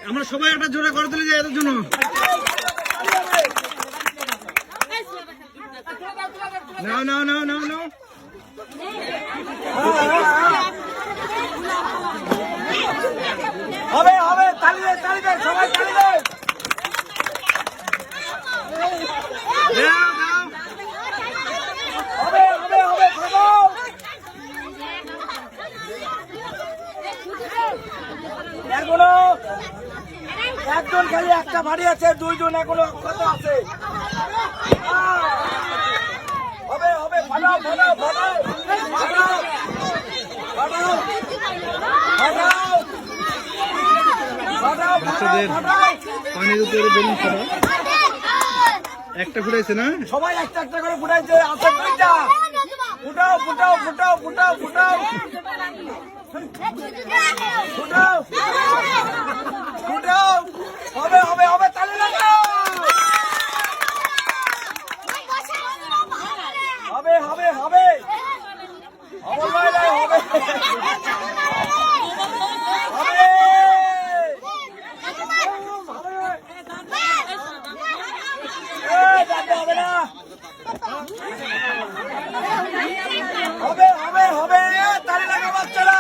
আমরা সবাই একটা জোরে করে তুলে যাই এদের জন্য। নাও নাও নাও নাও নাও হবে হবে তালিবে তালিবে সবাই তালিবে হবে হবে হবে এখনো একজন খালি একটা ভারী আছে, দুইজন এখনো কত আছে। হবে হবে ফাটাও ফাটাও ফাটাও ফাটাও ফাটাও ফাটাও বাচ্চাদের পানির উপরে বেলুন ফাটা একটা ফুটাইছে না, সবাই একটা একটা করে ফুটাইছে। আছে দুইটা, ফুটাও ফুটাও ফুটাও ফুটাও ফুটাও ফুটাও ফুটাও হবে হবে হবে তালি লাগাও হবে হবে হবে হবে হবে হবে হবে হবে তালি লাগা বাচ্চারা।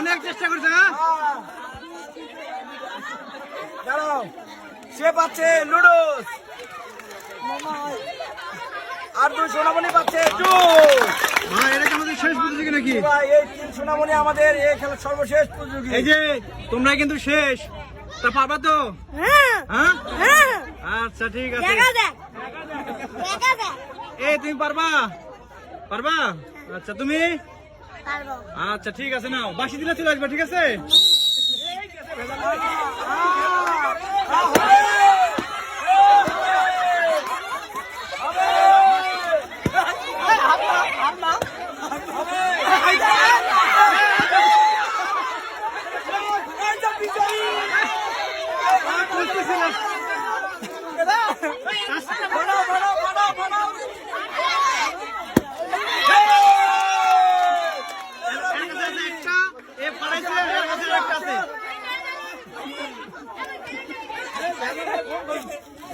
অনেক চেষ্টা করছে। দাঁড়াও, সে পাচ্ছে লুডোস, আর দুই সোনামণি পাচ্ছে জুস। এটা কি আমাদের শেষ প্রতিযোগী নাকি? এই তিন সোনামণি আমাদের এই খেলার সর্বশেষ প্রতিযোগী। এই যে তোমরা কিন্তু শেষ, তা পারবা তো? হ্যাঁ আচ্ছা ঠিক আছে। এই তুমি পারবা? পারবা? আচ্ছা তুমি? আচ্ছা ঠিক আছে, নাও বাসি দিলে চলে আসবা, ঠিক আছে?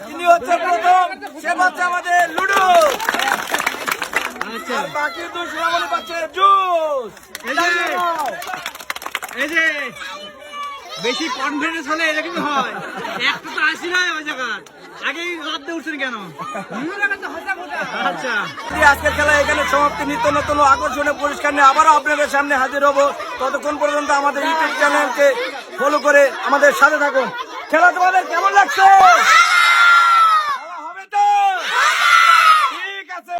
তিনি হচ্ছে প্রথম, সে পাচ্ছে আমাদের লুডো। আচ্ছা বাকি দুই সোনামণি পাচ্ছে জুস। এই যে বেশি কনফিডেন্স হলে এটা কিন্তু হয়। একটা তো আসি নাই ওই জায়গা, আগেই লাভ দিয়ে উঠছেন কেন? আচ্ছা আজকের খেলা এখানে সমাপ্তি। নিত্য নতুন আকর্ষণীয় পুরস্কার নিয়ে আবারও আপনাদের সামনে হাজির হব। ততক্ষণ পর্যন্ত আমাদের ইউটিউব চ্যানেলকে ফলো করে আমাদের সাথে থাকুন। খেলা তোমাদের কেমন লাগছে?